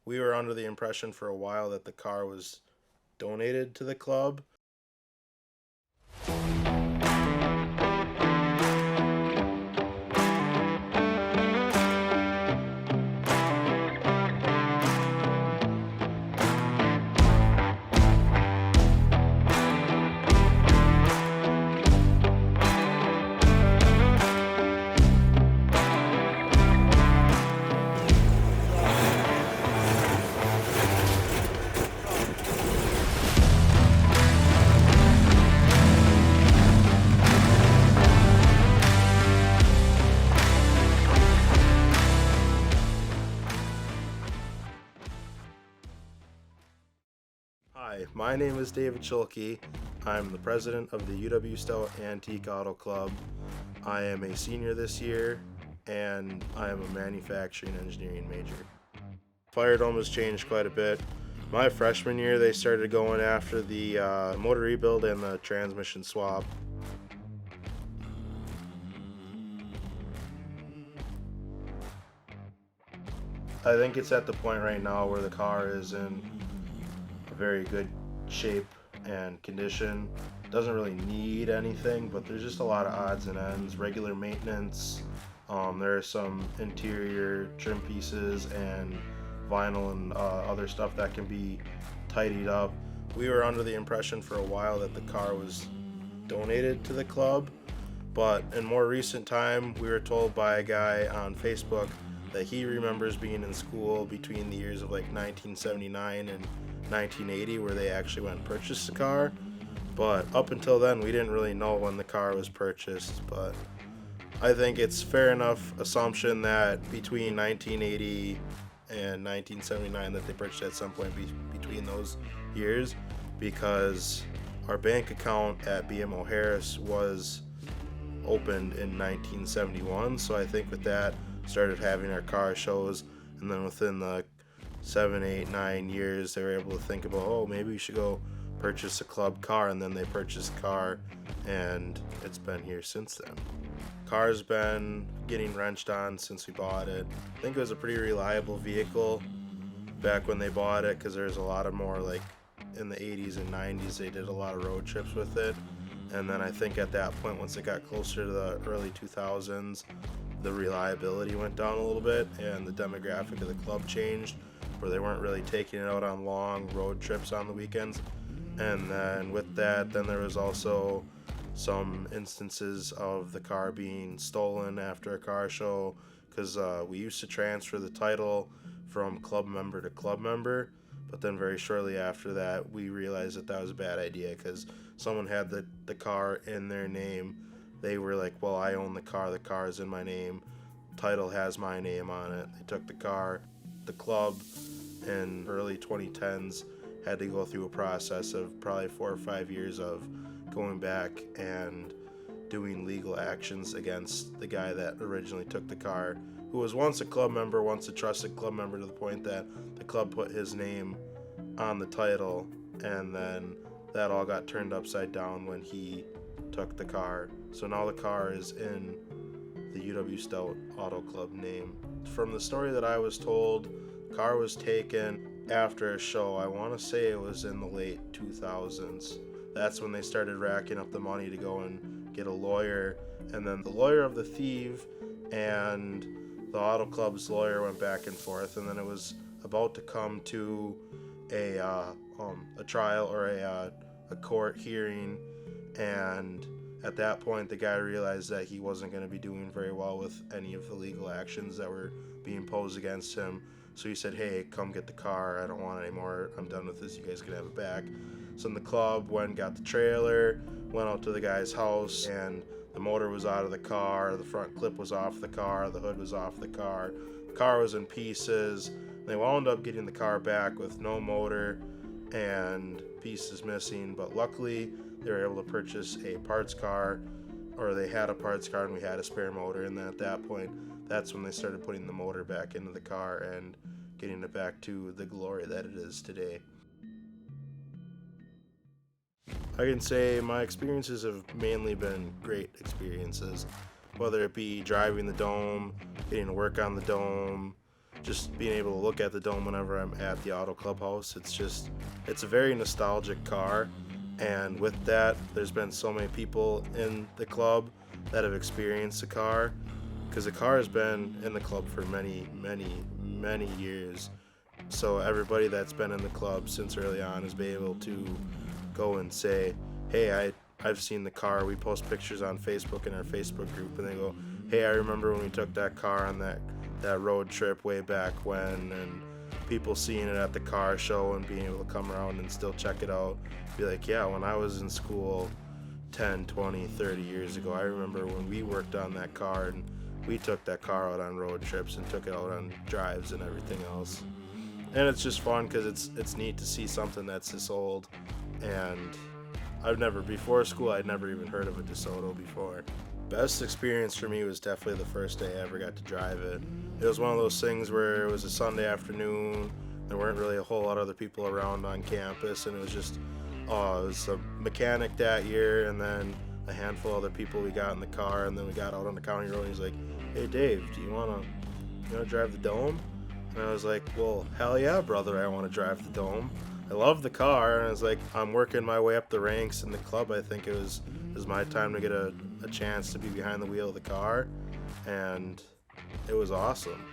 We were under the impression for a while that the car was donated to the club. Hi, my name is David Schulke. I'm the president of the UW-Stout Antique Auto Club. I am a senior this year, and I am a manufacturing engineering major. Fire dome has changed quite a bit. My freshman year, they started going after the motor rebuild and the transmission swap. I think it's at the point right now where the car is in a very good shape and condition. Doesn't really need anything, but there's just a lot of odds and ends, regular maintenance. There are some interior trim pieces and vinyl and other stuff that can be tidied up. We were under the impression for a while that the car was donated to the club, but in more recent time we were told by a guy on Facebook that he remembers being in school between the years of like 1979 and 1980 where they actually went and purchased the car. But up until then we didn't really know when the car was purchased. But I think it's fair enough assumption that between 1980 and 1979 that they purchased at some point between those years, because our bank account at BMO Harris was opened in 1971. So I think with that started having our car shows, and then within the 7, 8, 9 years they were able to think about, oh, maybe we should go purchase a club car, and then they purchased a car, and it's been here since then. Car's been getting wrenched on since we bought it. I think it was a pretty reliable vehicle back when they bought it, because there's a lot of more, like in the 80s and 90s they did a lot of road trips with it. And then I think at that point, once it got closer to the early 2000s, the reliability went down a little bit and the demographic of the club changed, where they weren't really taking it out on long road trips on the weekends. And then with that, then there was also some instances of the car being stolen after a car show, because we used to transfer the title from club member to club member, but then very shortly after that we realized that that was a bad idea, because someone had the car in their name. They were like, well, I own the car is in my name, title has my name on it. They took the car. The club in early 2010s had to go through a process of probably 4 or 5 years of going back and doing legal actions against the guy that originally took the car, who was once a club member, once a trusted club member, to the point that the club put his name on the title, and then that all got turned upside down when he took the car. So now the car is in the UW-Stout Auto Club name. From the story that I was told, the car was taken after a show. I want to say it was in the late 2000s. That's when they started racking up the money to go and get a lawyer, and then the lawyer of the thief and the auto club's lawyer went back and forth, and then it was about to come to a trial or a court hearing. And at that point the guy realized that he wasn't going to be doing very well with any of the legal actions that were being posed against him. So he said, hey, come get the car, I don't want it anymore, I'm done with this, you guys can have it back. So in the club went and got the trailer, went out to the guy's house, and the motor was out of the car, the front clip was off the car, the hood was off the car was in pieces. They wound up getting the car back with no motor and pieces missing, but luckily they were able to purchase a parts car, or they had a parts car and we had a spare motor. And then at that point, that's when they started putting the motor back into the car and getting it back to the glory that it is today. I can say my experiences have mainly been great experiences, whether it be driving the dome, getting to work on the dome, just being able to look at the Dome whenever I'm at the Auto Clubhouse. It's a very nostalgic car, and with that, there's been so many people in the club that have experienced the car, because the car has been in the club for many, many, many years. So everybody that's been in the club since early on has been able to go and say, hey, I've seen the car. We post pictures on Facebook in our Facebook group, and they go, hey, I remember when we took that car on that road trip way back when, and people seeing it at the car show and being able to come around and still check it out. Be like, yeah, when I was in school 10, 20, 30 years ago, I remember when we worked on that car and we took that car out on road trips and took it out on drives and everything else. And it's just fun because it's neat to see something that's this old. And before school, I'd never even heard of a DeSoto before. Best experience for me was definitely the first day I ever got to drive it. It was one of those things where it was a Sunday afternoon. There weren't really a whole lot of other people around on campus, and it was just, it was a mechanic that year, and then a handful of other people we got in the car, and then we got out on the county road, and he's like, hey Dave, do you wanna drive the Dome? And I was like, well, hell yeah, brother, I want to drive the Dome. I love the car, and I was like, I'm working my way up the ranks in the club. I think it was my time to get a chance to be behind the wheel of the car, and it was awesome.